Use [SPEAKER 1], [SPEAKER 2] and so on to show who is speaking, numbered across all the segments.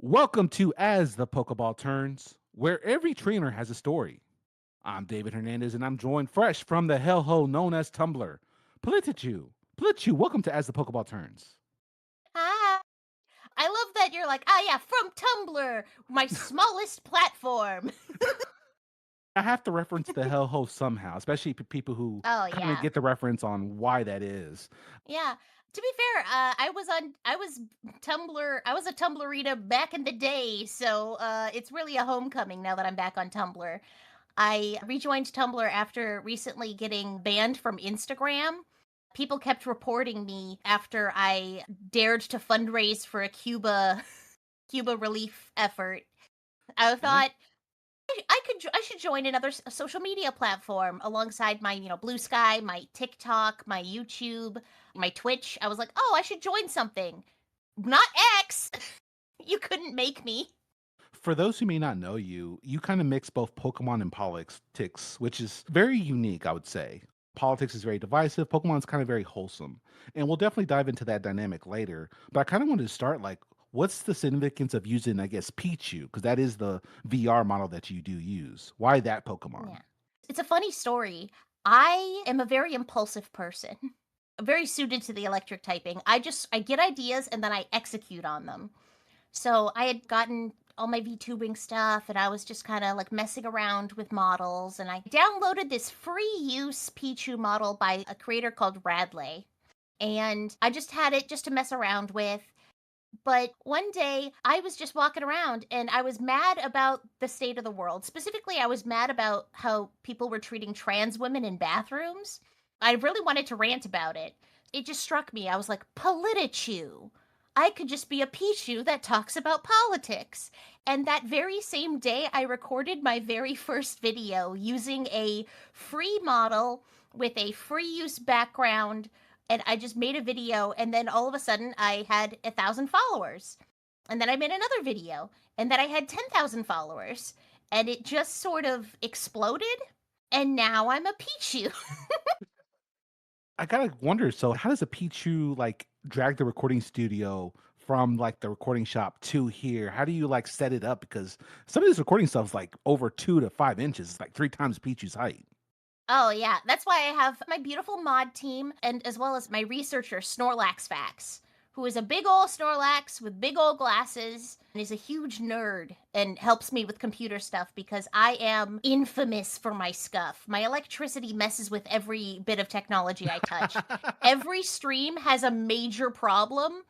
[SPEAKER 1] Welcome to As The Pokéball Turns, where every trainer has a story. I'm David Hernandez, and I'm joined fresh from the hellhole known as Tumblr. Politichu. Politichu, welcome to As The Pokéball Turns.
[SPEAKER 2] Hi. I love that you're like, "Ah, yeah, from Tumblr, my smallest platform."
[SPEAKER 1] I have to reference the hellhole somehow, especially people who
[SPEAKER 2] Oh,
[SPEAKER 1] kind of
[SPEAKER 2] yeah.
[SPEAKER 1] get the reference on why that is.
[SPEAKER 2] Yeah. To be fair, I was Tumblr I was a Tumblrita back in the day, so, it's really a homecoming now that I'm back on Tumblr. I rejoined Tumblr after recently getting banned from Instagram. People kept reporting me after I dared to fundraise for a Cuba relief effort. I
[SPEAKER 1] Okay.
[SPEAKER 2] thought I should join another social media platform alongside my, Blue Sky, my TikTok, my YouTube, my Twitch. I was like, "Oh, I should join something." Not X. You couldn't make me.
[SPEAKER 1] For those who may not know you, you kind of mix both Pokemon and politics, which is very unique, I would say. Politics is very divisive, Pokemon's kind of very wholesome. And we'll definitely dive into that dynamic later. But I kind of wanted to start like, what's the significance of using, I guess, Pichu? Because that is the VR model that you do use. Why that Pokemon?
[SPEAKER 2] Yeah. It's a funny story. I am a very impulsive person. Very suited to the electric typing. I get ideas and then I execute on them. So I had gotten all my VTubing stuff and I was just kind of like messing around with models and I downloaded this free use Pichu model by a creator called Radley. And I just had it just to mess around with. But one day I was just walking around and I was mad about the state of the world. Specifically, I was mad about how people were treating trans women in bathrooms. I really wanted to rant about it. It just struck me. I was like, Politichu. I could just be a Pichu that talks about politics. And that very same day, I recorded my very first video using a free model with a free use background, and I just made a video, and then all of a sudden I had 1,000 followers. And then I made another video, and then I had 10,000 followers. And it just sort of exploded, and now I'm a Pichu.
[SPEAKER 1] I gotta wonder, so how does a Pichu like drag the recording studio from like the recording shop to here? How do you like set it up? Because some of this recording stuff is like over 2 to 5 inches. It's like three times Pichu's height.
[SPEAKER 2] Oh, yeah. That's why I have my beautiful mod team and as well as my researcher, Snorlax Fax, who is a big ol' Snorlax with big old glasses and is a huge nerd and helps me with computer stuff because I am infamous for my scuff. My electricity messes with every bit of technology I touch. Every stream has a major problem.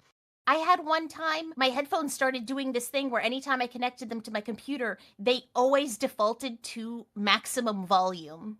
[SPEAKER 2] I had one time my headphones started doing this thing where anytime I connected them to my computer, they always defaulted to maximum volume.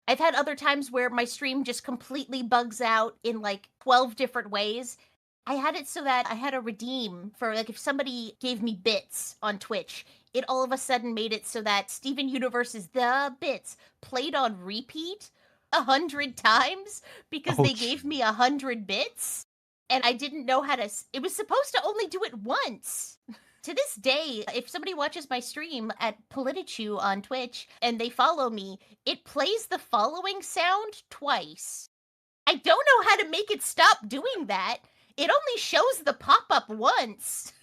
[SPEAKER 2] I've had other times where my stream just completely bugs out in like 12 different ways. I had it so that I had to redeem for like if somebody gave me bits on Twitch, it all of a sudden made it so that Steven Universe's The Bits played on repeat 100 times because they
[SPEAKER 1] Ouch.
[SPEAKER 2] gave me 100 bits and I didn't know how to. It was supposed to only do it once. To this day, if somebody watches my stream at Politichu on Twitch and they follow me, it plays the following sound twice. I don't know how to make it stop doing that. It only shows the pop up once,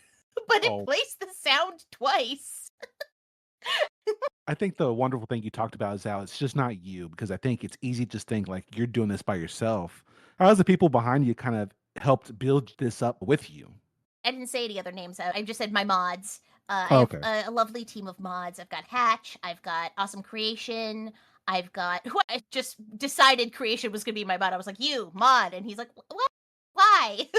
[SPEAKER 2] but it
[SPEAKER 1] Oh,
[SPEAKER 2] plays the sound twice.
[SPEAKER 1] I think the wonderful thing you talked about is how it's just not you, because I think it's easy to just think like you're doing this by yourself. How has the people behind you kind of helped build this up with you?
[SPEAKER 2] I didn't say any other names. I just said my mods. I
[SPEAKER 1] Oh,
[SPEAKER 2] have
[SPEAKER 1] okay.
[SPEAKER 2] a lovely team of mods. I've got Hatch. I've got Awesome Creation. I've got who I just decided Creation was gonna be my mod. I was like, "You mod," and he's like, "What? Why?"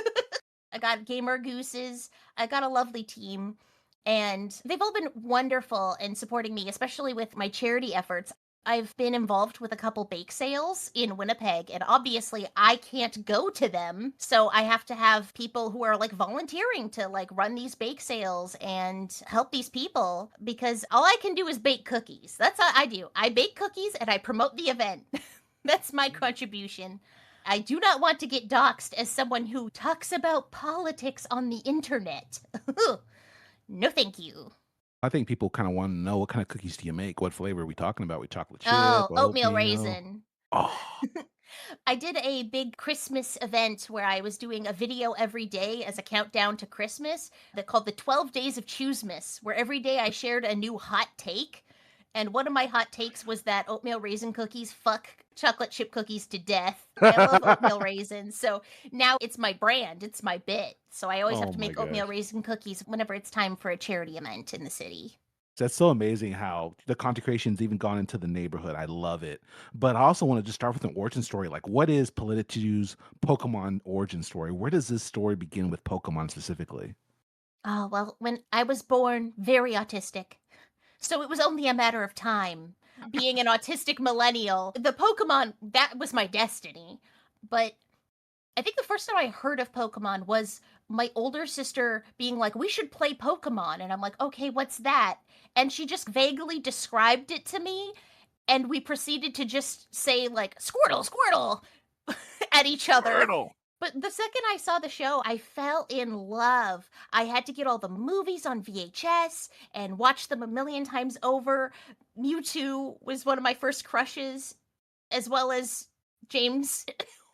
[SPEAKER 2] I got Gamer Gooses. I got a lovely team, and they've all been wonderful in supporting me, especially with my charity efforts. I've been involved with a couple bake sales in Winnipeg, and obviously I can't go to them. So I have to have people who are like volunteering to like run these bake sales and help these people because all I can do is bake cookies. That's all I do. I bake cookies and I promote the event. That's my contribution. I do not want to get doxxed as someone who talks about politics on the internet. No, thank you.
[SPEAKER 1] I think people kind of want to know what kind of cookies do you make? What flavor are we talking about? We chocolate chip,
[SPEAKER 2] Oh, oatmeal
[SPEAKER 1] oatmeal?
[SPEAKER 2] raisin.
[SPEAKER 1] Oh.
[SPEAKER 2] I did a big Christmas event where I was doing a video every day as a countdown to Christmas that called the 12 Days of Choosemas, where every day I shared a new hot take. And one of my hot takes was that oatmeal raisin cookies fuck chocolate chip cookies to death. I love oatmeal raisins. So now it's my brand, it's my bit. So I always have
[SPEAKER 1] Oh
[SPEAKER 2] to
[SPEAKER 1] my
[SPEAKER 2] make oatmeal
[SPEAKER 1] gosh.
[SPEAKER 2] raisin cookies whenever it's time for a charity event in the city.
[SPEAKER 1] That's so amazing how the content creation's even gone into the neighborhood. I love it. But I also want to just start with an origin story. Like, what is Politichu's Pokemon origin story? Where does this story begin with Pokemon specifically?
[SPEAKER 2] Oh, well, when I was born, very autistic. So it was only a matter of time. Being an autistic millennial, the Pokemon, that was my destiny. But I think the first time I heard of Pokemon was my older sister being like, "We should play Pokemon." And I'm like, "Okay, what's that?" And she just vaguely described it to me. And we proceeded to just say, like, Squirtle, Squirtle at each other.
[SPEAKER 1] Squirtle.
[SPEAKER 2] But the second I saw the show, I fell in love. I had to get all the movies on VHS and watch them a million times over. Mewtwo was one of my first crushes, as well as James.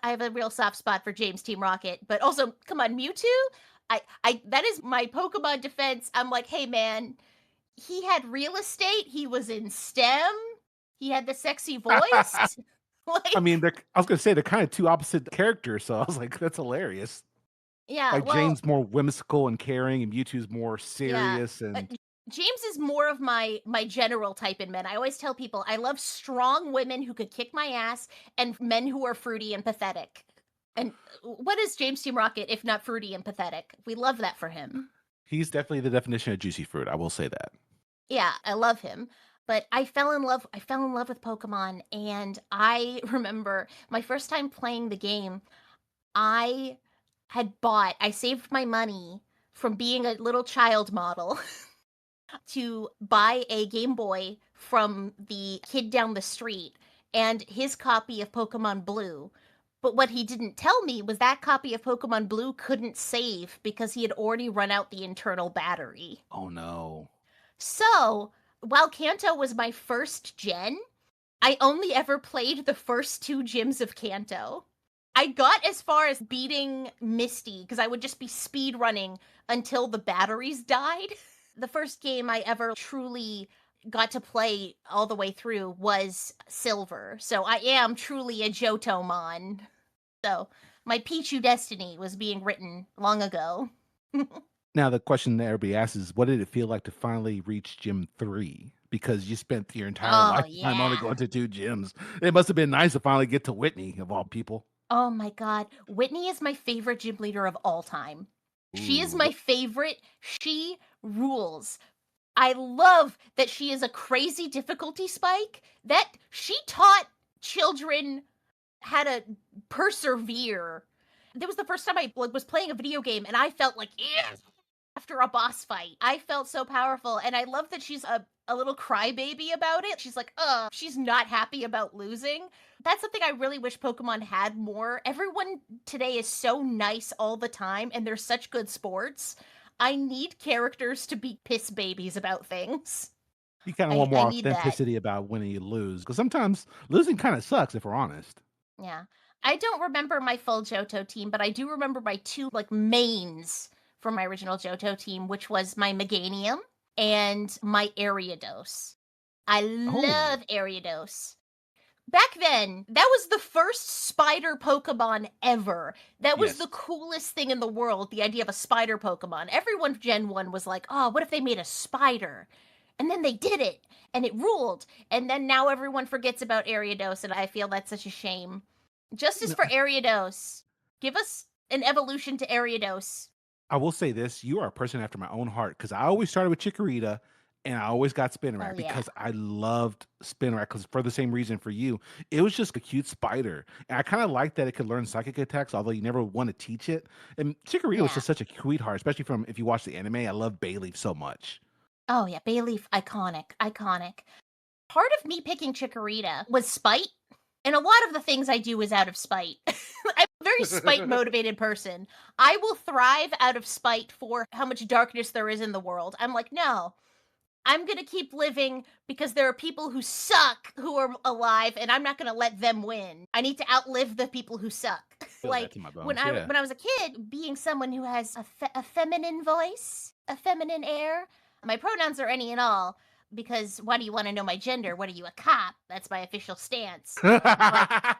[SPEAKER 2] I have a real soft spot for James Team Rocket, but also, come on, Mewtwo? I that is my Pokemon defense. I'm like, hey man, he had real estate, he was in STEM, he had the sexy voice.
[SPEAKER 1] I
[SPEAKER 2] Like,
[SPEAKER 1] mean, I was gonna say they're kind of two opposite characters, so I was like, that's hilarious.
[SPEAKER 2] yeah,
[SPEAKER 1] Like
[SPEAKER 2] well,
[SPEAKER 1] Jane's more whimsical and caring, and Mewtwo's more
[SPEAKER 2] yeah.
[SPEAKER 1] serious and
[SPEAKER 2] James is more of my general type in men. I always tell people I love strong women who could kick my ass and men who are fruity and pathetic. And what is James Team Rocket if not fruity and pathetic? We love that for him.
[SPEAKER 1] he's definitely the definition of juicy fruit. I will say that.
[SPEAKER 2] Yeah, I love him. But I fell in love with Pokemon and I remember my first time playing the game, I saved my money from being a little child model to buy a Game Boy from the kid down the street and his copy of Pokemon Blue. But what he didn't tell me was that copy of Pokemon Blue couldn't save because he had already run out the internal battery.
[SPEAKER 1] Oh no.
[SPEAKER 2] So, while Kanto was my first gen, I only ever played the first two gyms of Kanto. I got as far as beating Misty because I would just be speed running until the batteries died. The first game I ever truly got to play all the way through was Silver. So I am truly a Johtomon. So my Pichu destiny was being written long ago.
[SPEAKER 1] Now the question that everybody asks is, what did it feel like to finally reach Gym 3? Because you spent your entire
[SPEAKER 2] Oh,
[SPEAKER 1] lifetime only
[SPEAKER 2] yeah.
[SPEAKER 1] going to 2 gyms. It must have been nice to finally get to Whitney, of all people.
[SPEAKER 2] Oh my god. Whitney is my favorite gym leader of all time. She is
[SPEAKER 1] Ooh,
[SPEAKER 2] my favorite. She rules. I love that she is a crazy difficulty spike, that she taught children how to persevere. That was the first time I was playing a video game and I felt like, yes, after a boss fight. I felt so powerful and I love that she's a little crybaby about it. She's like, she's not happy about losing. That's something I really wish Pokemon had more. Everyone today is so nice all the time and they're such good sports. I need characters to be piss babies about things.
[SPEAKER 1] you kinda
[SPEAKER 2] I
[SPEAKER 1] want
[SPEAKER 2] I
[SPEAKER 1] more
[SPEAKER 2] need that.
[SPEAKER 1] authenticity about when you lose, because sometimes losing kinda sucks, if we're honest.
[SPEAKER 2] Yeah. I don't remember my full Johto team, but I do remember my two like mains from my original Johto team, which was my Meganium and my Ariados. I
[SPEAKER 1] Oh,
[SPEAKER 2] love Ariados. Back then, that was the first spider Pokemon ever. That was
[SPEAKER 1] yes.
[SPEAKER 2] the coolest thing in the world, the idea of a spider Pokemon. Everyone Gen 1 was like, oh, what if they made a spider? And then they did it, and it ruled. And then now everyone forgets about Ariados, and I feel that's such a shame. Justice
[SPEAKER 1] No,
[SPEAKER 2] for Ariados. Give us an evolution to Ariados.
[SPEAKER 1] I will say this, you are a person after my own heart, because I always started with Chikorita, and I always got
[SPEAKER 2] Oh,
[SPEAKER 1] Spinarak
[SPEAKER 2] yeah.
[SPEAKER 1] because I loved Spinarak. Because for the same reason for you, it was just a cute spider, and I kinda like that it could learn psychic attacks, although you never wanna teach it, and Chikorita was
[SPEAKER 2] Yeah.
[SPEAKER 1] just such a sweetheart, especially from if you watch the anime, I love Bayleaf so much.
[SPEAKER 2] Oh, yeah. Bayleaf, iconic. Iconic. Part of me picking Chikorita was spite, and a lot of the things I do is out of spite. I'm a very spite motivated person. I will thrive out of spite for how much darkness there is in the world. I'm like, no, I'm gonna keep living because there are people who suck who are alive, and I'm not gonna let them win. I need to outlive the people who suck.
[SPEAKER 1] Feel that
[SPEAKER 2] Like
[SPEAKER 1] to my
[SPEAKER 2] when
[SPEAKER 1] bones.
[SPEAKER 2] I
[SPEAKER 1] Yeah.
[SPEAKER 2] when I was a kid, being someone who has a feminine voice, a feminine air. My pronouns are any and all because why do you want to know my gender? What are you, a cop? That's my official stance. But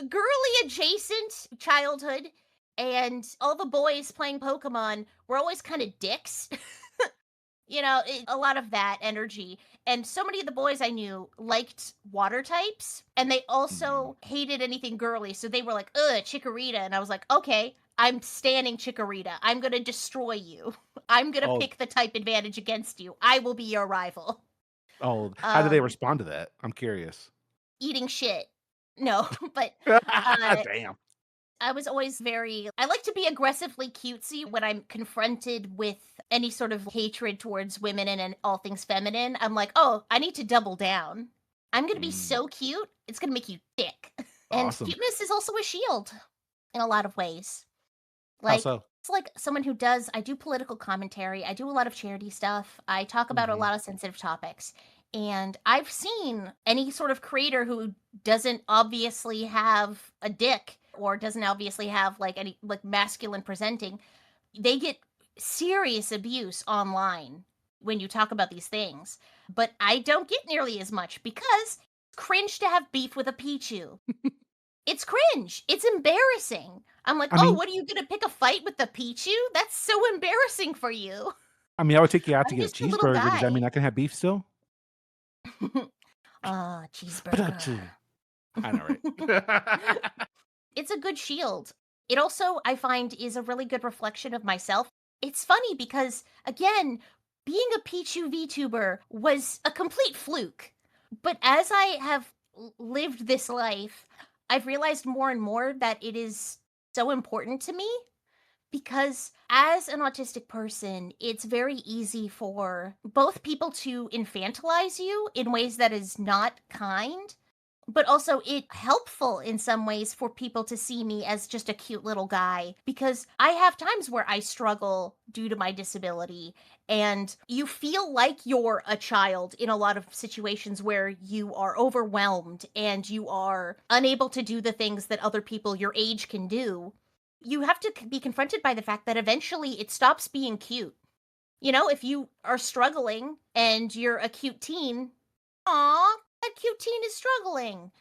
[SPEAKER 2] girly adjacent childhood, and all the boys playing Pokemon were always kind of dicks. A lot of that energy. And so many of the boys I knew liked water types, and they
[SPEAKER 1] Mm.
[SPEAKER 2] also hated anything girly. So they were like, ugh, Chikorita. And I was like, okay, I'm standing Chikorita. I'm going to destroy you. I'm going to
[SPEAKER 1] Oh,
[SPEAKER 2] pick the type advantage against you. I will be your rival.
[SPEAKER 1] oh, how do they
[SPEAKER 2] Um,
[SPEAKER 1] respond to that? I'm curious.
[SPEAKER 2] Eating shit. No, but uh,
[SPEAKER 1] Damn.
[SPEAKER 2] I was always I like to be aggressively cutesy when I'm confronted with any sort of hatred towards women and all things feminine. I'm like, "Oh, I need to double down. I'm gonna be
[SPEAKER 1] Mm,
[SPEAKER 2] so cute, it's gonna make you thick." And
[SPEAKER 1] awesome.
[SPEAKER 2] cuteness is also a shield in a lot of ways.
[SPEAKER 1] How
[SPEAKER 2] Like,
[SPEAKER 1] so?
[SPEAKER 2] it's like someone who I do political commentary, I do a lot of charity stuff, I talk about a
[SPEAKER 1] Mhm.
[SPEAKER 2] lot of sensitive topics, and I've seen any sort of creator who doesn't obviously have a dick or doesn't obviously have, like, any, like, masculine presenting, they get serious abuse online when you talk about these things, but I don't get nearly as much because it's cringe to have beef with a Pichu. It's cringe. It's embarrassing. I'm like,
[SPEAKER 1] I
[SPEAKER 2] "Oh,
[SPEAKER 1] mean
[SPEAKER 2] what are you gonna pick a fight with the Pichu? That's so embarrassing for you.
[SPEAKER 1] I mean, I would take you out to
[SPEAKER 2] I'm
[SPEAKER 1] get a
[SPEAKER 2] just a little
[SPEAKER 1] cheeseburger. Does that
[SPEAKER 2] guy."
[SPEAKER 1] mean I can have beef still?
[SPEAKER 2] Cheeseburger.
[SPEAKER 1] Politichu. I know, right?
[SPEAKER 2] It's a good shield. It also, I find, is a really good reflection of myself. It's funny because, again, being a Pichu VTuber was a complete fluke. But as I have lived this life, I've realized more and more that it is so important to me because as an autistic person, it's very easy for both people to infantilize you in ways that is not kind, but also it helpful in some ways for people to see me as just a cute little guy because I have times where I struggle due to my disability, and you feel like you're a child in a lot of situations where you are overwhelmed and you are unable to do the things that other people your age can do. You have to be confronted by the fact that eventually it stops being cute. If you are struggling and you're a cute teen, aw, that cute teen is struggling.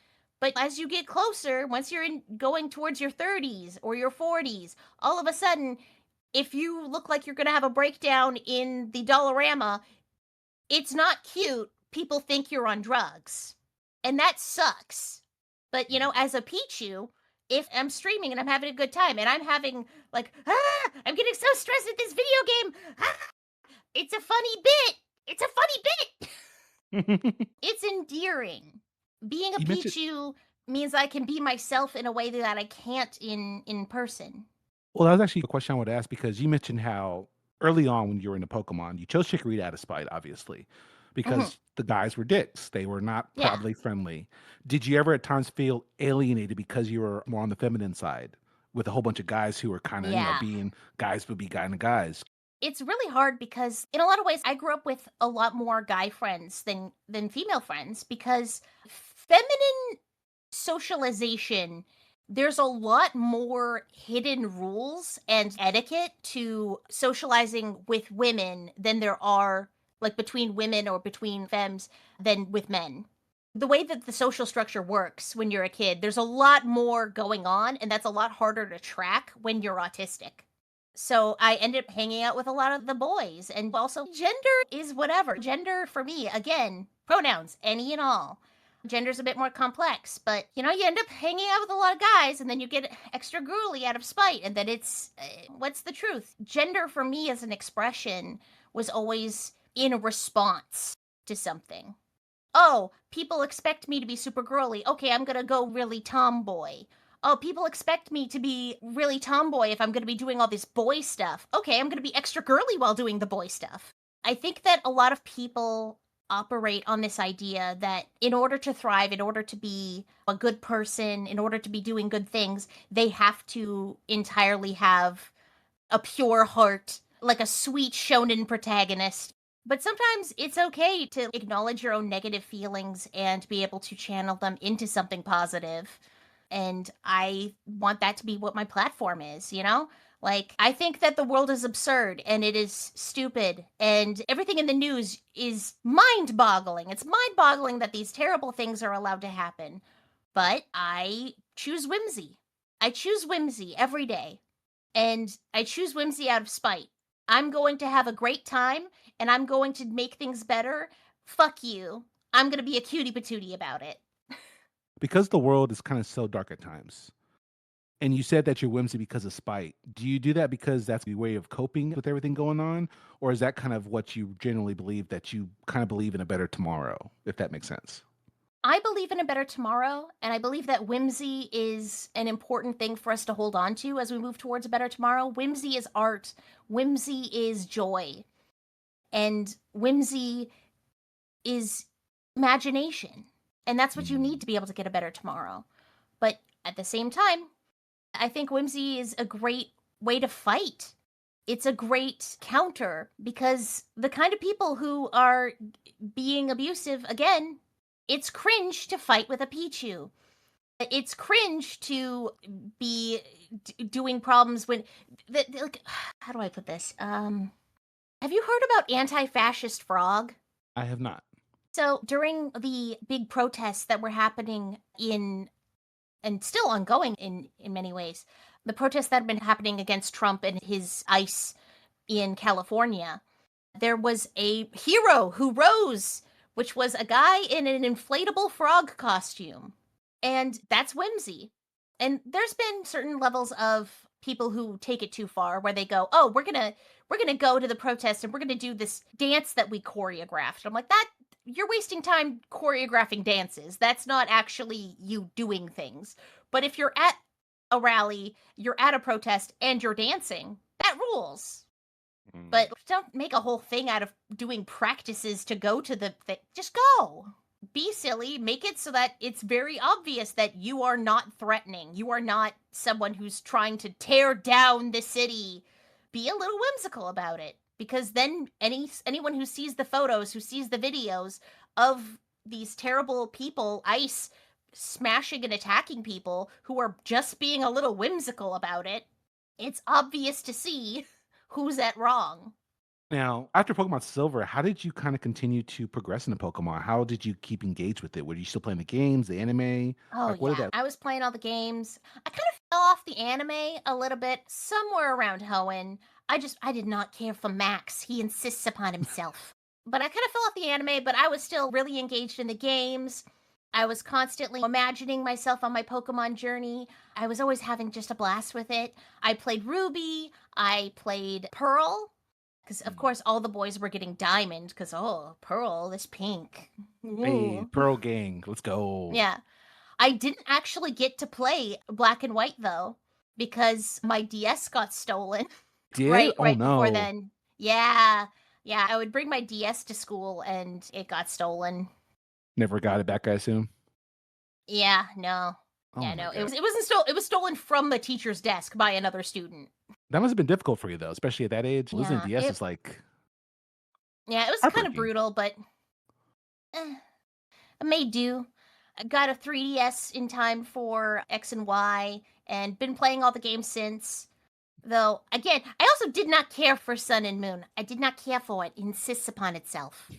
[SPEAKER 2] But as you get closer, once you're going towards your 30s or your 40s, all of a sudden, if you look like you're going to have a breakdown in the Dollarama, it's not cute. People think you're on drugs. And that sucks. But, as a Pichu, if I'm streaming and I'm having a good time and I'm having, like, I'm getting so stressed at this video game. It's a funny bit. It's a funny bit. It's endearing. Being a
[SPEAKER 1] You mentioned
[SPEAKER 2] Pichu means I can be myself in a way that I can't in person.
[SPEAKER 1] well, that was actually a question I would ask because you mentioned how early on when you were into Pokemon, you chose Chikorita out of spite, obviously,
[SPEAKER 2] Mhm.
[SPEAKER 1] because the guys were dicks. They were not
[SPEAKER 2] Yeah.
[SPEAKER 1] probably friendly. Did you ever at times feel alienated because you were more on the feminine side with a whole bunch of guys who were kind of,
[SPEAKER 2] Yeah.
[SPEAKER 1] being guys would be kind of guys?
[SPEAKER 2] It's really hard because in a lot of ways I grew up with a lot more guy friends than female friends because feminine socialization, there's a lot more hidden rules and etiquette to socializing with women than there are, like, between women or between femmes than with men. The way that the social structure works when you're a kid, there's a lot more going on, and that's a lot harder to track when you're autistic. So I ended up hanging out with a lot of the boys, and also gender is whatever. Gender for me, again, pronouns, any and all. Gender's a bit more complex, but you end up hanging out with a lot of guys and then you get extra girly out of spite, and then it's what's the truth? Gender for me as an expression was always in a response to something. Oh, people expect me to be super girly. Okay, I'm gonna go really tomboy. Oh, people expect me to be really tomboy if I'm gonna be doing all this boy stuff. Okay, I'm gonna be extra girly while doing the boy stuff. I think that a lot of people operate on this idea that in order to thrive, in order to be a good person, in order to be doing good things, they have to entirely have a pure heart, like a sweet shonen protagonist. But sometimes it's okay to acknowledge your own negative feelings and be able to channel them into something positive. And I want that to be what my platform is, you know? Like, I think that the world is absurd and it is stupid, and everything in the news is mind boggling. It's mind boggling that these terrible things are allowed to happen. But I choose whimsy. I choose whimsy every day. And I choose whimsy out of spite. I'm going to have a great time and I'm going to make things better. Fuck you. I'm going to be a cutie patootie about it.
[SPEAKER 1] Because the world is kind of so dark at times. And you said that you're whimsy because of spite. Do you do that because that's your way of coping with everything going on? Or is that kind of what you generally believe, that you kind of believe in a better tomorrow, if that makes sense?
[SPEAKER 2] I believe in a better tomorrow, and I believe that whimsy is an important thing for us to hold on to as we move towards a better tomorrow. Whimsy is art, whimsy is joy, and whimsy is imagination. And that's what you need
[SPEAKER 1] Mm.
[SPEAKER 2] to be able to get a better tomorrow. But at the same time, I think whimsy is a great way to fight. It's a great counter because the kind of people who are being abusive, again, it's cringe to fight with a Pichu. It's cringe to be doing problems when, like, how do I put this? Have you heard about anti-fascist frog?
[SPEAKER 1] I have not.
[SPEAKER 2] So during the big protests that were happening in and still ongoing in many ways, the protests that have been happening against Trump and his ICE in California, there was a hero who rose, which was a guy in an inflatable frog costume. And that's whimsy. And there's been certain levels of people who take it too far where they go, "Oh, we're going to go to the protest and we're going to do this dance that we choreographed." I'm like, "That you're wasting time choreographing dances. That's not actually you doing things." But if you're at a rally, you're at a protest and you're dancing, that rules.
[SPEAKER 1] Mm.
[SPEAKER 2] But don't make a whole thing out of doing practices to go to the thing. Just go. Be silly. Make it so that it's very obvious that you are not threatening. You are not someone who's trying to tear down the city. Be a little whimsical about it, because then anyone who sees the photos, who sees the videos of these terrible people, ICE smashing and attacking people who are just being a little whimsical about it, it's obvious to see who's at wrong.
[SPEAKER 1] Now, after Pokemon Silver, how did you kind of continue to progress in the Pokemon? How did you keep engaged with it? Were you still playing the games, the anime?
[SPEAKER 2] Oh
[SPEAKER 1] Like, what did
[SPEAKER 2] yeah,
[SPEAKER 1] that?
[SPEAKER 2] I was playing all the games. I kind of fell off the anime a little bit somewhere around Hoenn. I did not care for Max. He insists upon himself. But I kind of fell off the anime, but I was still really engaged in the games. I was constantly imagining myself on my Pokemon journey. I was always having just a blast with it. I played Ruby, I played Pearl, because of
[SPEAKER 1] Mm.
[SPEAKER 2] course all the boys were getting Diamond because, oh, Pearl, this pink.
[SPEAKER 1] Hey,
[SPEAKER 2] Ooh.
[SPEAKER 1] Pearl Gang, let's go.
[SPEAKER 2] Yeah. I didn't actually get to play Black and White though, because my DS got stolen
[SPEAKER 1] Did?
[SPEAKER 2] right
[SPEAKER 1] Oh
[SPEAKER 2] before
[SPEAKER 1] no.
[SPEAKER 2] then. Yeah. Yeah, I would bring my DS to school and it got stolen.
[SPEAKER 1] Never got it back, I assume.
[SPEAKER 2] Yeah, no.
[SPEAKER 1] Oh
[SPEAKER 2] Yeah,
[SPEAKER 1] my
[SPEAKER 2] no.
[SPEAKER 1] god.
[SPEAKER 2] It wasn't stolen, it was stolen from the teacher's desk by another student.
[SPEAKER 1] That must have been difficult for you though, especially at that age. Losing a
[SPEAKER 2] Yeah.
[SPEAKER 1] DS is like
[SPEAKER 2] Yeah, it was kind of
[SPEAKER 1] heartbreaking.
[SPEAKER 2] brutal, but eh, I made do. I got a 3DS in time for X and Y and been playing all the games since. Though, again, I also did not care for Sun and Moon. I did not care for it. It insists upon itself.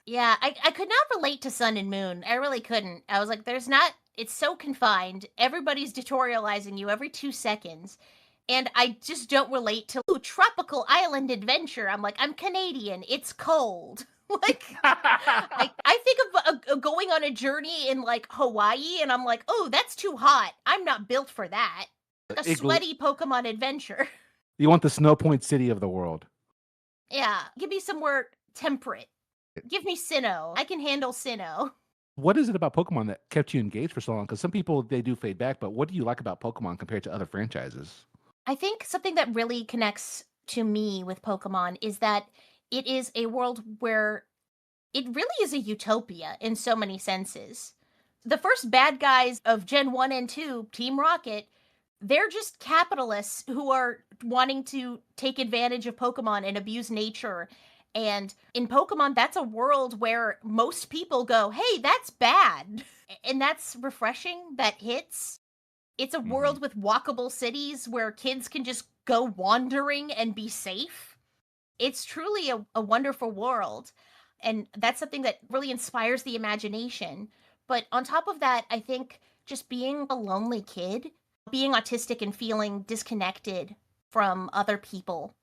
[SPEAKER 2] Yeah, I could not relate to Sun and Moon. I really couldn't. I was like, there's not, it's so confined. Everybody's tutorializing you every 2 seconds. And I just don't relate to, ooh, tropical island adventure. I'm like, I'm Canadian. It's cold. Like, I think of going on a journey in like Hawaii, and I'm like, oh, that's too hot. I'm not built for that. Like a
[SPEAKER 1] Igloo.
[SPEAKER 2] sweaty Pokemon adventure.
[SPEAKER 1] You want the snow point city of the world.
[SPEAKER 2] Yeah, give me somewhere temperate. Give me Sinnoh. I can handle Sinnoh.
[SPEAKER 1] What is it about Pokemon that kept you engaged for so long? Because some people, they do fade back, but what do you like about Pokemon compared to other franchises?
[SPEAKER 2] I think something that really connects to me with Pokemon is that it is a world where it really is a utopia in so many senses. The first bad guys of Gen 1 and 2, Team Rocket, they're just capitalists who are wanting to take advantage of Pokemon and abuse nature. And in Pokemon, that's a world where most people go, hey, that's bad. And that's refreshing. That hits. It's a
[SPEAKER 1] Mhm.
[SPEAKER 2] world with walkable cities where kids can just go wandering and be safe. It's truly a wonderful world. And that's something that really inspires the imagination. But on top of that, I think just being a lonely kid, being autistic and feeling disconnected from other people,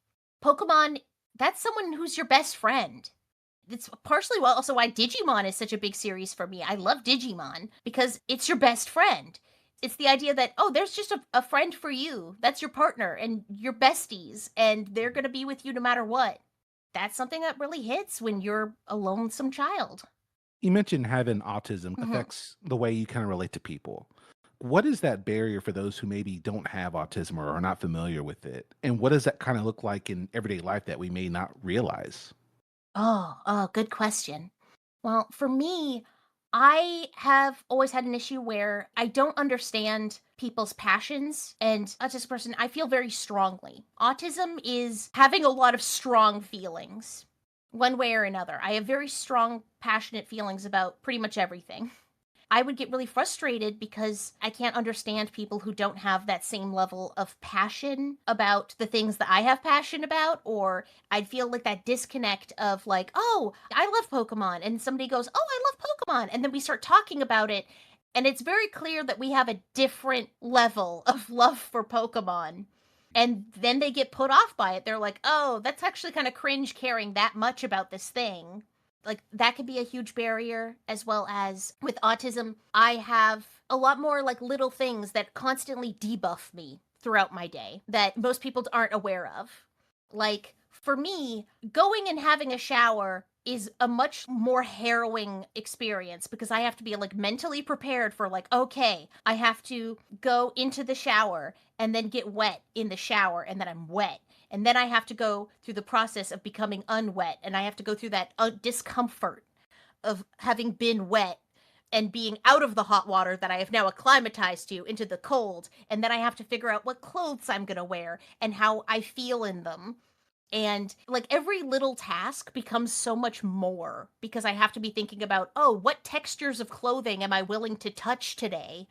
[SPEAKER 2] Pokemon, that's someone who's your best friend. It's partially also why Digimon is such a big series for me. I love Digimon because it's your best friend. It's the idea that, oh, there's just a friend for you. That's your partner and your besties, and they're going to be with you no matter what. That's something that really hits when you're a lonesome child.
[SPEAKER 1] You mentioned having autism
[SPEAKER 2] Mhm.
[SPEAKER 1] affects the way you kind of relate to people. What is that barrier for those who maybe don't have autism or are not familiar with it? And what does that kind of look like in everyday life that we may not realize?
[SPEAKER 2] Oh, good question. Well, for me, I have always had an issue where I don't understand people's passions. And autistic person, I feel very strongly. Autism is having a lot of strong feelings, one way or another. I have very strong, passionate feelings about pretty much everything. I would get really frustrated because I can't understand people who don't have that same level of passion about the things that I have passion about, or I'd feel like that disconnect of like, oh, I love Pokemon, and somebody goes, oh, I love Pokemon, and then we start talking about it, and it's very clear that we have a different level of love for Pokemon. And then they get put off by it. They're like, oh, that's actually kind of cringe caring that much about this thing. Like that could be a huge barrier, as well as with autism I have a lot more like little things that constantly debuff me throughout my day that most people aren't aware of. Like for me, going and having a shower is a much more harrowing experience because I have to be like mentally prepared for like, okay, I have to go into the shower and then get wet in the shower and then I'm wet, and then I have to go through the process of becoming unwet, and I have to go through that discomfort of having been wet and being out of the hot water that I have now acclimatized to into the cold, and then I have to figure out what clothes I'm going to wear and how I feel in them. And like every little task becomes so much more because I have to be thinking about, oh, what textures of clothing am I willing to touch today?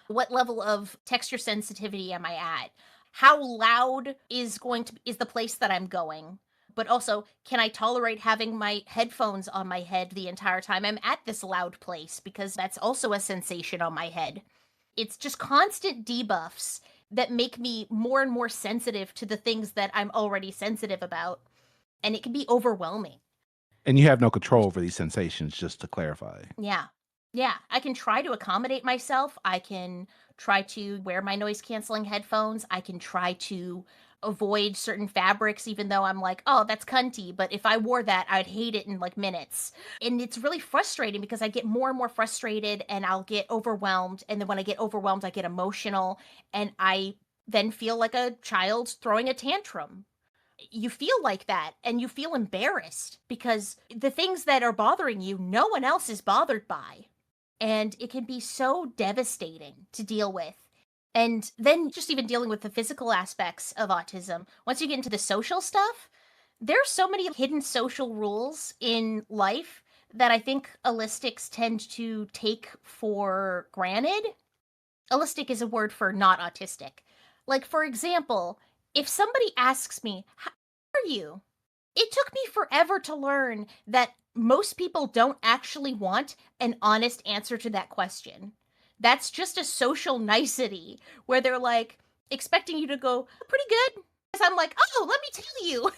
[SPEAKER 2] What level of texture sensitivity am I at? How loud is the place that I'm going? But also, can I tolerate having my headphones on my head the entire time I'm at this loud place? Because that's also a sensation on my head. It's just constant debuffs that make me more and more sensitive to the things that I'm already sensitive about. And it can be overwhelming.
[SPEAKER 1] And you have no control over these sensations, just to clarify.
[SPEAKER 2] Yeah. Yeah, I can try to accommodate myself. I can try to wear my noise canceling headphones. I can try to avoid certain fabrics, even though I'm like, oh, that's cunty. But if I wore that, I'd hate it in like minutes. And it's really frustrating because I get more and more frustrated and I'll get overwhelmed. And then when I get overwhelmed, I get emotional and I then feel like a child throwing a tantrum. You feel like that and you feel embarrassed because the things that are bothering you, no one else is bothered by. And it can be so devastating to deal with. And then just even dealing with the physical aspects of autism, once you get into the social stuff, there's so many hidden social rules in life that I think allistics tend to take for granted. Allistic is a word for not autistic. Like, for example, if somebody asks me, how are you? It took me forever to learn that most people don't actually want an honest answer to that question. That's just a social nicety where they're like expecting you to go, pretty good. As I'm like, oh, let me tell you.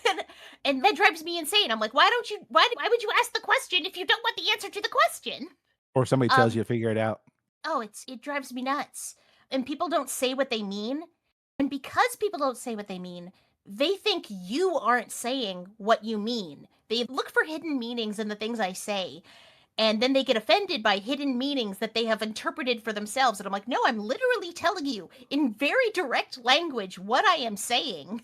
[SPEAKER 2] And that drives me insane. I'm like, why would you ask the question if you don't want the answer to the question?
[SPEAKER 1] Or somebody tells
[SPEAKER 2] Um,
[SPEAKER 1] you to figure it out.
[SPEAKER 2] oh, it drives me nuts. And people don't say what they mean. And because people don't say what they mean, they think you aren't saying what you mean. They look for hidden meanings in the things I say, and then they get offended by hidden meanings that they have interpreted for themselves. And I'm like, no, I'm literally telling you in very direct language what I am saying.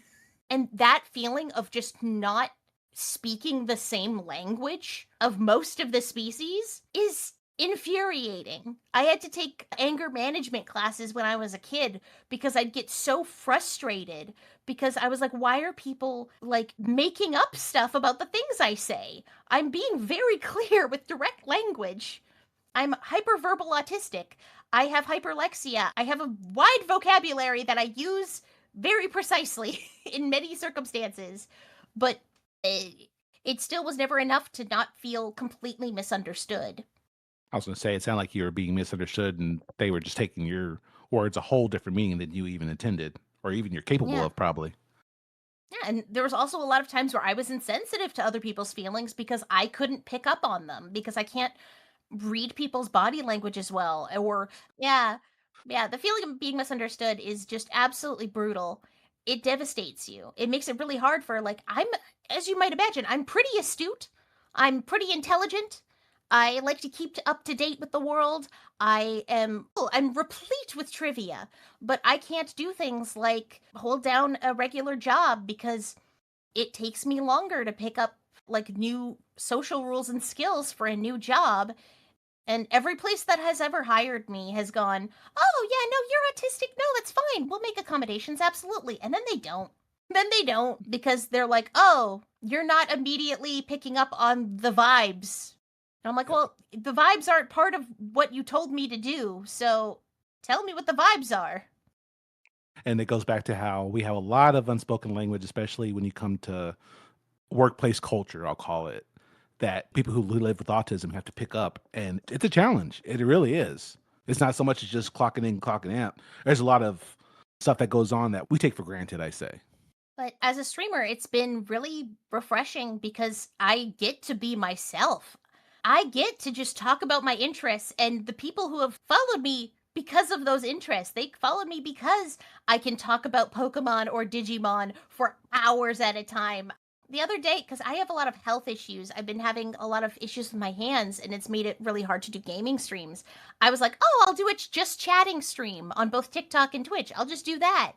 [SPEAKER 2] And that feeling of just not speaking the same language of most of the species is infuriating. I had to take anger management classes when I was a kid because I'd get so frustrated because I was like, why are people like making up stuff about the things I say? I'm being very clear with direct language. I'm hyperverbal autistic. I have hyperlexia. I have a wide vocabulary that I use very precisely in many circumstances, but it still was never enough to not feel completely misunderstood.
[SPEAKER 1] I was gonna say it sounded like you were being misunderstood and they were just taking your words a whole different meaning than you even intended, or even you're capable
[SPEAKER 2] Yeah.
[SPEAKER 1] of probably.
[SPEAKER 2] Yeah, and there was also a lot of times where I was insensitive to other people's feelings because I couldn't pick up on them because I can't read people's body language as well. Or yeah. Yeah, the feeling of being misunderstood is just absolutely brutal. It devastates you. It makes it really hard for like I'm as you might imagine, I'm pretty astute. I'm pretty intelligent. I like to keep up to date with the world. I'm replete with trivia, but I can't do things like hold down a regular job because it takes me longer to pick up like new social rules and skills for a new job. And every place that has ever hired me has gone, oh, yeah, no, you're autistic. No, that's fine. We'll make accommodations. Absolutely. And then they don't. Then they don't because they're like, oh, you're not immediately picking up on the vibes. And I'm like,
[SPEAKER 1] Yep.
[SPEAKER 2] well, the vibes aren't part of what you told me to do. So tell me what the vibes are.
[SPEAKER 1] And it goes back to how we have a lot of unspoken language, especially when you come to workplace culture, I'll call it, that people who live with autism have to pick up. And it's a challenge. It really is. It's not so much as just clocking in, clocking out. There's a lot of stuff that goes on that we take for granted, I say.
[SPEAKER 2] But as a streamer, it's been really refreshing because I get to be myself. I get to just talk about my interests, and the people who have followed me because of those interests, they followed me because I can talk about Pokemon or Digimon for hours at a time. The other day, because I have a lot of health issues, I've been having a lot of issues with my hands, and it's made it really hard to do gaming streams. I was like, oh, I'll do a just chatting stream on both TikTok and Twitch. I'll just do that.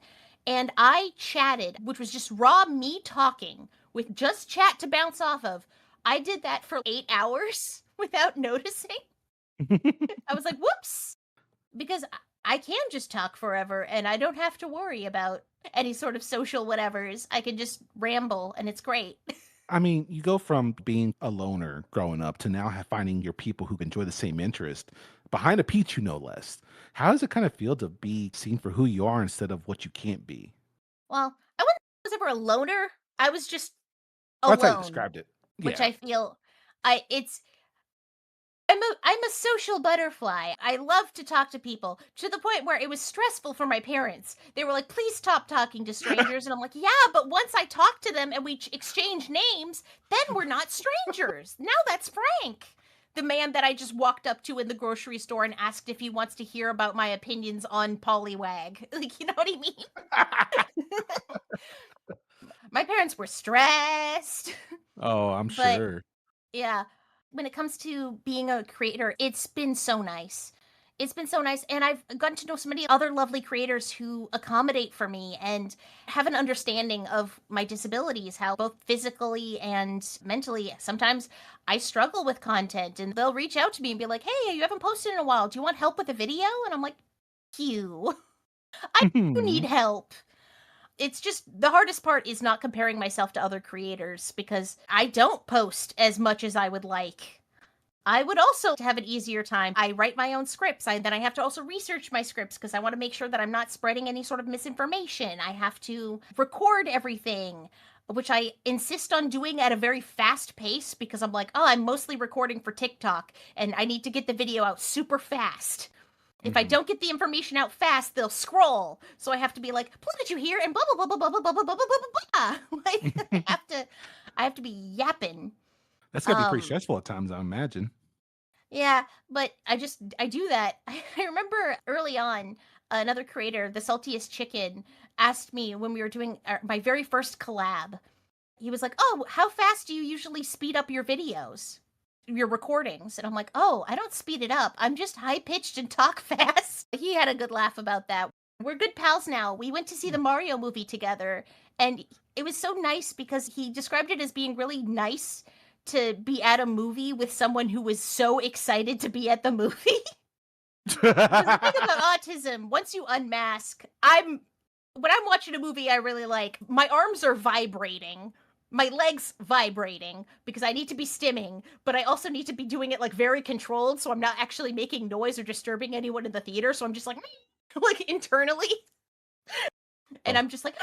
[SPEAKER 2] And I chatted, which was just raw me talking with just chat to bounce off of. I did that for 8 hours without noticing. I was like, whoops, because I can just talk forever and I don't have to worry about any sort of social whatevers. I can just ramble and it's great.
[SPEAKER 1] I mean, you go from being a loner growing up to now finding your people who enjoy the same interest behind a Pichu, no less. How does it kind of feel to be seen for who you are instead of what you can't be?
[SPEAKER 2] Well, I was ever a loner. I was just
[SPEAKER 1] Well, that's how you
[SPEAKER 2] alone,
[SPEAKER 1] described it.
[SPEAKER 2] which
[SPEAKER 1] Yeah.
[SPEAKER 2] I feel it's I'm a social butterfly. I love to talk to people to the point where it was stressful for my parents. They were like, "Please stop talking to strangers." And I'm like, "Yeah, but once I talk to them and we exchange names, then we're not strangers. Now that's Frank." The man that I just walked up to in the grocery store and asked if he wants to hear about my opinions on Poliwag. Like, you know what I mean? My parents were stressed,
[SPEAKER 1] Oh, I'm
[SPEAKER 2] but
[SPEAKER 1] sure.
[SPEAKER 2] yeah. When it comes to being a creator, it's been so nice. It's been so nice, and I've gotten to know so many other lovely creators who accommodate for me and have an understanding of my disabilities, how both physically and mentally, sometimes I struggle with content, and they'll reach out to me and be like, "Hey, you haven't posted in a while. Do you want help with a video?" And I'm like, "You, I do need
[SPEAKER 1] Mhm.
[SPEAKER 2] help." It's just the hardest part is not comparing myself to other creators because I don't post as much as I would like. I would also have an easier time. I write my own scripts. Then I have to also research my scripts because I want to make sure that I'm not spreading any sort of misinformation. I have to record everything, which I insist on doing at a very fast pace because I'm like, oh, I'm mostly recording for TikTok and I need to get the video out super fast. If I
[SPEAKER 1] Mhm.
[SPEAKER 2] don't get the information out fast, they'll scroll. So I have to be like, Politichu here and blah blah blah blah blah blah blah blah blah blah blah. Like I have to be yapping.
[SPEAKER 1] That's gotta be pretty
[SPEAKER 2] Um
[SPEAKER 1] stressful at times, I imagine.
[SPEAKER 2] yeah, but I do that. I remember early on another creator, the saltiest chicken, asked me when we were doing my very first collab. He was like, "Oh, how fast do you usually speed up your videos?" Your recordings. And I'm like, oh, I don't speed it up. I'm just high pitched and talk fast. He had a good laugh about that. We're good pals now. We went to see the Mario movie together, and it was so nice because he described it as being really nice to be at a movie with someone who was so excited to be at the movie. Because the thing about autism, once you unmask, when I'm watching a movie I really like, my arms are vibrating, my legs vibrating because I need to be stimming, but I also need to be doing it like very controlled so I'm not actually making noise or disturbing anyone in the theater. So I'm just like like internally, and
[SPEAKER 1] Oh,
[SPEAKER 2] I'm just like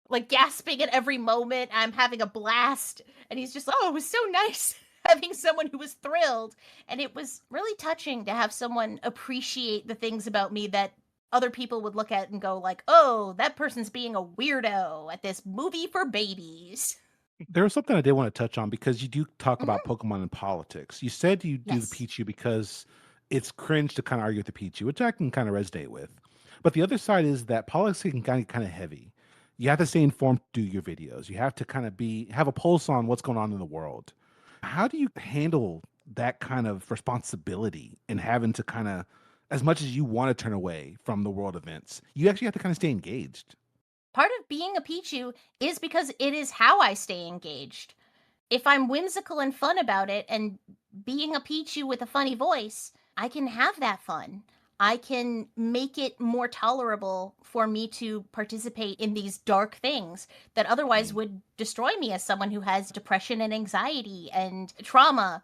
[SPEAKER 2] like gasping at every moment. I'm having a blast, and he's just like, "Oh, it was so nice." Having someone who was thrilled, and it was really touching to have someone appreciate the things about me that other people would look at and go like, "Oh, that person's being a weirdo at this movie for babies."
[SPEAKER 1] there was something I did want to touch on because you do talk about
[SPEAKER 2] Mhm.
[SPEAKER 1] Pokemon and politics. You said you do the
[SPEAKER 2] Yes.
[SPEAKER 1] Pichu because it's cringe to kind of argue with the Pichu, which I can kind of resonate with. But the other side is that politics can kind of heavy. You have to stay informed to do your videos. You have to kind of have a pulse on what's going on in the world. How do you handle that kind of responsibility and having to kind of, as much as you want to turn away from the world events, you actually have to kind of stay engaged?
[SPEAKER 2] Part of being a Pichu is because it is how I stay engaged. If I'm whimsical and fun about it and being a Pichu with a funny voice, I can have that fun. I can make it more tolerable for me to participate in these dark things that otherwise
[SPEAKER 1] Mm.
[SPEAKER 2] would destroy me as someone who has depression and anxiety and trauma.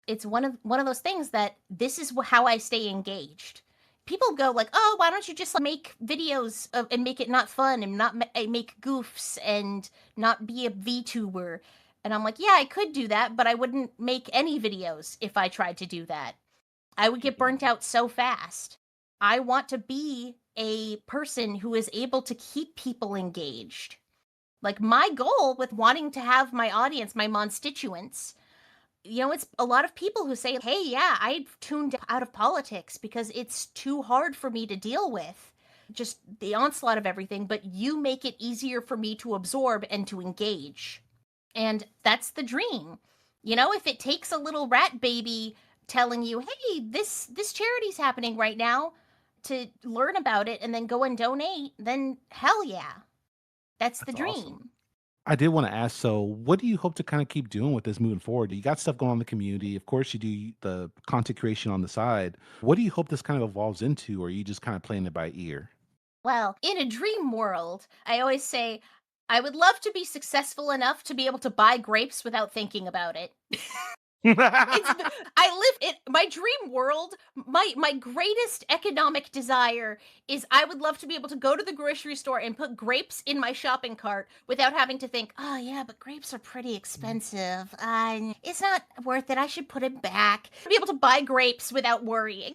[SPEAKER 2] It's one of those things that this is how I stay engaged. People go like, "Oh, why don't you just like, make videos and make it not fun and not make goofs and not be a VTuber?" And I'm like, "Yeah, I could do that, but I wouldn't make any videos if I tried to do that. I would get burnt
[SPEAKER 1] Mhm.
[SPEAKER 2] out so fast. I want to be a person who is able to keep people engaged." Like my goal with wanting to have my audience, my constituents, it's a lot of people who say, "Hey, yeah, I've tuned out of politics because it's too hard for me to deal with. Just the onslaught of everything, but you make it easier for me to absorb and to engage." And that's the dream. If it takes a little rat baby telling you, "Hey, this charity's happening right now," to learn about it and then go and donate, then hell yeah. That's the
[SPEAKER 1] That's awesome.
[SPEAKER 2] dream.
[SPEAKER 1] I did want to ask, so what do you hope to kind of keep doing with this moving forward? You got stuff going on in the community. Of course, you do the content creation on the side. What do you hope this kind of evolves into, or are you just kind of playing it by ear?
[SPEAKER 2] Well, in a dream world, I always say I would love to be successful enough to be able to buy grapes without thinking about it. It's the I live in my dream world. My greatest economic desire is I would love to be able to go to the grocery store and put grapes in my shopping cart without having to think, "Oh yeah, but grapes are pretty expensive. It's not worth it. I should put it back." Be able to buy grapes without worrying.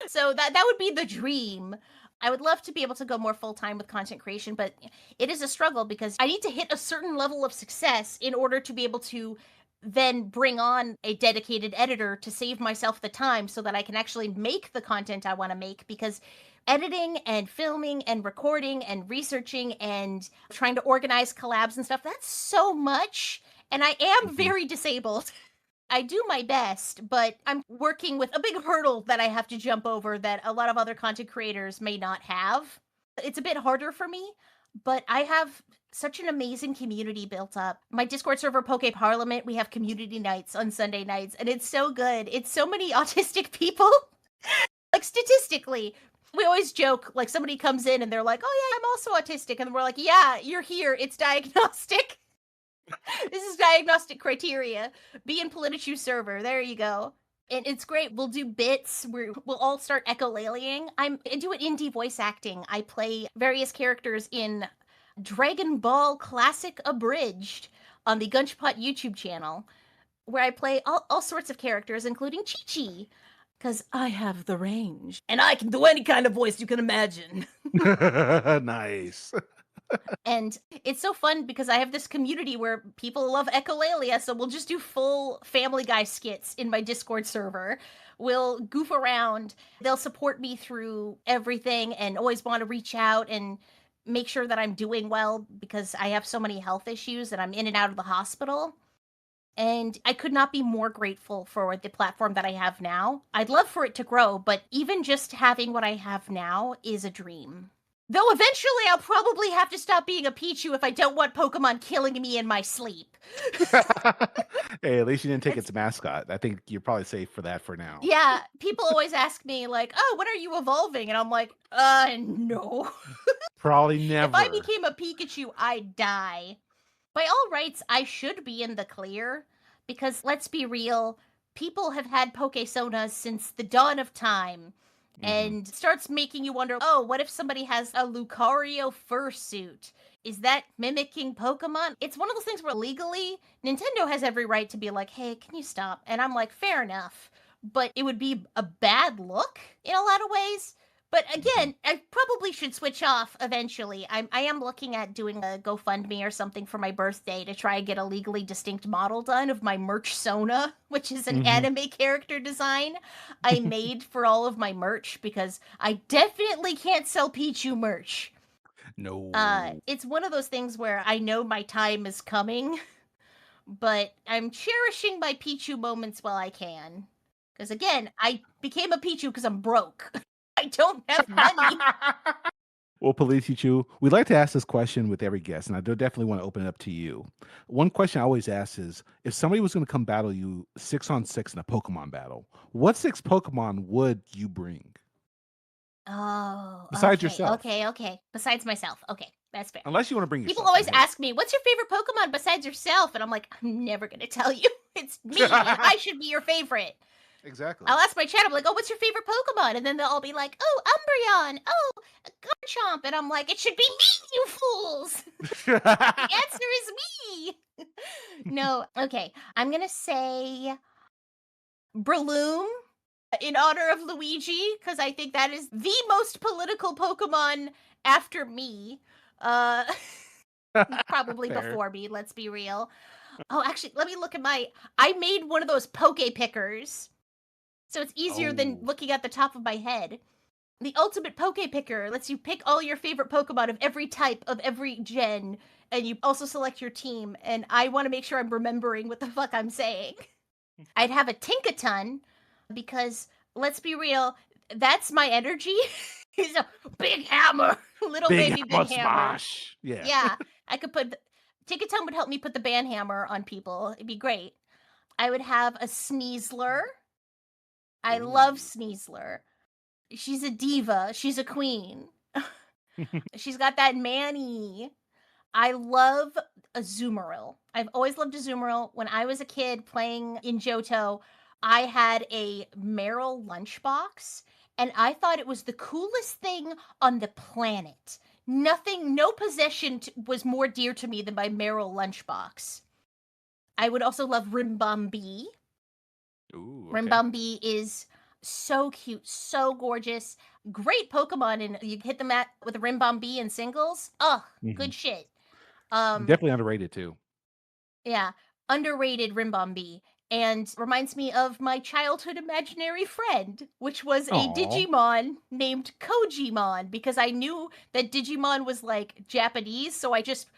[SPEAKER 2] So that would be the dream. I would love to be able to go more full time with content creation, but it is a struggle because I need to hit a certain level of success in order to be able to then bring on a dedicated editor to save myself the time so that I can actually make the content I want to make, because editing and filming and recording and researching and trying to organize collabs and stuff, that's so much, and I am
[SPEAKER 1] Mhm.
[SPEAKER 2] very disabled. I do my best, but I'm working with a big hurdle that I have to jump over that a lot of other content creators may not have. It's a bit harder for me, but I have such an amazing community built up. My Discord server, Poke Parliament, we have community nights on Sunday nights, and it's so good. It's so many autistic people. Like statistically, we always joke, like somebody comes in and they're like, "Oh yeah, I'm also autistic." And we're like, "Yeah, you're here. It's diagnostic." This is diagnostic criteria. Be in Politichu server. There you go. And it's great. We'll do bits. We'll all start echolaling. I do indie voice acting. I play various characters in Dragon Ball Classic Abridged on the Gunchpot YouTube channel, where I play all sorts of characters, including Chi-Chi, because I have the range. And I can do any kind of voice you can imagine.
[SPEAKER 1] Nice.
[SPEAKER 2] And it's so fun because I have this community where people love echolalia, so we'll just do full Family Guy skits in my Discord server. We'll goof around. They'll support me through everything and always want to reach out and make sure that I'm doing well because I have so many health issues and I'm in and out of the hospital. And I could not be more grateful for the platform that I have now. I'd love for it to grow, but even just having what I have now is a dream. Though eventually I'll probably have to stop being a Pichu if I don't want Pokemon killing me in my sleep.
[SPEAKER 1] Hey, at least you didn't take
[SPEAKER 2] It's
[SPEAKER 1] its mascot. I think you're probably safe for that for now.
[SPEAKER 2] Yeah, people always ask me like, "Oh, when are you evolving?" And I'm like, no.
[SPEAKER 1] Probably
[SPEAKER 2] If I
[SPEAKER 1] never.
[SPEAKER 2] became a Pikachu, I'd die. By all rights, I should be in the clear because let's be real, people have had Pokesonas since the dawn of time
[SPEAKER 1] Mhm.
[SPEAKER 2] and starts making you wonder, oh, what if somebody has a Lucario fursuit? Is that mimicking Pokemon? It's one of those things where legally, Nintendo has every right to be like, hey, can you stop? And I'm like, fair enough. But it would be a bad look in a lot of ways. But
[SPEAKER 1] Mhm.
[SPEAKER 2] again, I probably should switch off eventually. I am looking at doing a GoFundMe or something for my birthday to try and get a legally distinct model done of my merch Sona, which is an
[SPEAKER 1] Mhm.
[SPEAKER 2] anime character design I made for all of my merch because I definitely can't sell Pichu merch.
[SPEAKER 1] No.
[SPEAKER 2] It's one of those things where I know my time is coming, but I'm cherishing my Pichu moments while I can. Because again, I became a Pichu because I'm broke. I don't have money.
[SPEAKER 1] Well, Politichu, we like to ask this question with every guest, and I do definitely want to open it up to you. One question I always ask is if somebody was going to come battle you 6-on-6 in a Pokemon battle, what 6 Pokemon would you bring
[SPEAKER 2] Oh,
[SPEAKER 1] besides
[SPEAKER 2] okay,
[SPEAKER 1] yourself?
[SPEAKER 2] okay, okay. Besides myself. Okay, that's fair.
[SPEAKER 1] Unless you want to bring
[SPEAKER 2] People
[SPEAKER 1] yourself, then
[SPEAKER 2] always
[SPEAKER 1] hey.
[SPEAKER 2] ask me, "What's your favorite Pokemon besides yourself?" And I'm like, "I'm never gonna tell you. It's me, and I should be your favorite."
[SPEAKER 1] Exactly.
[SPEAKER 2] I'll ask my chat, I'm like, "Oh, what's your favorite Pokemon?" And then they'll all be like, "Oh, Umbreon. Oh, Garchomp." And I'm like, "It should be me, you fools. The answer is me." No, okay. I'm gonna say Breloom in honor of Luigi because I think that is the most political Pokemon after me. Uh, probably
[SPEAKER 1] Fair.
[SPEAKER 2] before me, let's be real. Oh, actually, let me look at my I made one of those poke pickers, so it's easier than
[SPEAKER 1] Oh.
[SPEAKER 2] looking at the top of my head. The ultimate poke picker lets you pick all your favorite Pokemon of every type of every gen, and you also select your team. And I want to make sure I'm remembering what the fuck I'm saying. I'd have a Tinkaton because let's be real, that's my energy. He's a big hammer, little
[SPEAKER 1] Big
[SPEAKER 2] baby big
[SPEAKER 1] Hammer
[SPEAKER 2] hammer.
[SPEAKER 1] Smash. Yeah.
[SPEAKER 2] Yeah, I could put Tinkaton would help me put the band hammer on people. It'd be great. I would have a Sneasler. I love
[SPEAKER 1] Ooh.
[SPEAKER 2] Sneasler. She's a diva. She's a queen. She's got that Manny. I love a Azumarill. I've always loved a Azumarill. When I was a kid playing in Johto, I had a Meryl lunchbox, and I thought it was the coolest thing on the planet. Nothing, no possession was more dear to me than my Meryl lunchbox. I would also love Rimbombi.
[SPEAKER 1] Ooh, okay.
[SPEAKER 2] Rimbombi is so cute, so gorgeous. Great Pokemon, and you hit them at with a Rimbombi in singles. Oh,
[SPEAKER 1] Mhm.
[SPEAKER 2] good shit. Um,
[SPEAKER 1] Definitely underrated too.
[SPEAKER 2] Yeah, underrated Rimbombi, and reminds me of my childhood imaginary friend, which was a
[SPEAKER 1] Aw.
[SPEAKER 2] Digimon named Kojimon, because I knew that Digimon was like Japanese, so I just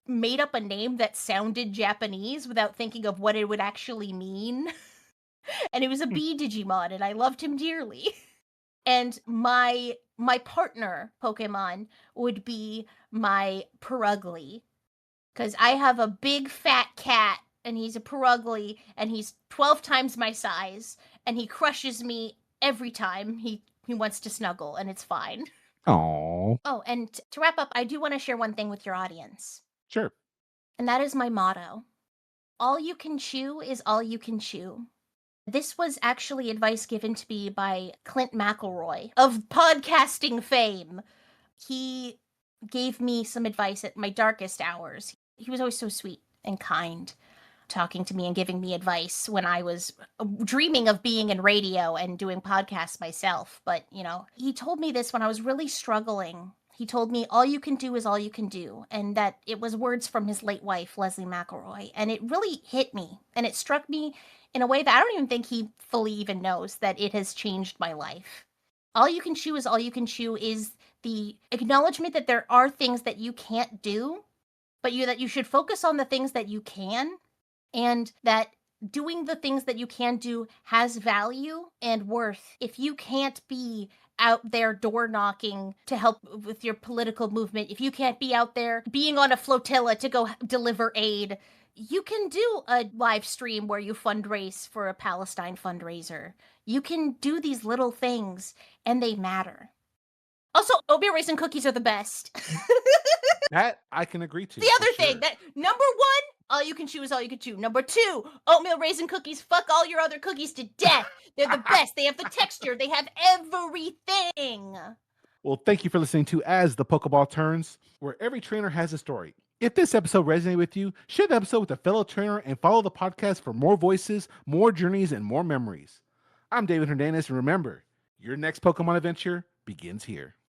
[SPEAKER 2] made up a name that sounded Japanese without thinking of what it would actually mean. And it was a
[SPEAKER 1] Hmm.
[SPEAKER 2] bee Digimon, and I loved him dearly. And my partner Pokemon would be my Purugly, because I have a big fat cat and he's a Purugly and he's 12 times my size and he crushes me every time he wants to snuggle and it's fine.
[SPEAKER 1] Aw.
[SPEAKER 2] Oh, and to wrap up, I do want to share one thing with your audience.
[SPEAKER 1] Sure.
[SPEAKER 2] And that is my motto. All you can chew is all you can chew. This was actually advice given to me by Clint McElroy of podcasting fame. He gave me some advice at my darkest hours. He was always so sweet and kind, talking to me and giving me advice when I was dreaming of being in radio and doing podcasts myself. But, he told me this when I was really struggling. He told me, all you can do is all you can do. And that it was words from his late wife, Leslie McElroy. And it really hit me. And it struck me in a way that I don't even think he fully even knows that it has changed my life. All you can chew is all you can chew is the acknowledgement that there are things that you can't do, but that you should focus on the things that you can, and that doing the things that you can do has value and worth if you can't be out there door knocking to help with your political movement, if you can't be out there being on a flotilla to go deliver aid, you can do a live stream where you fundraise for a Palestine fundraiser. You can do these little things, and they matter. Also, oatmeal raisin cookies are the best.
[SPEAKER 1] That I can agree to.
[SPEAKER 2] The
[SPEAKER 1] for
[SPEAKER 2] other thing,
[SPEAKER 1] sure.
[SPEAKER 2] that number one, all you can chew is all you can chew. Number two, oatmeal raisin cookies, fuck all your other cookies to death. They're the best. They have the texture. They have everything.
[SPEAKER 1] Well, thank you for listening to As The Pokeball Turns, where every trainer has a story. If this episode resonated with you, share the episode with a fellow trainer and follow the podcast for more voices, more journeys, and more memories. I'm David Hernandez, and remember, your next Pokemon adventure begins here.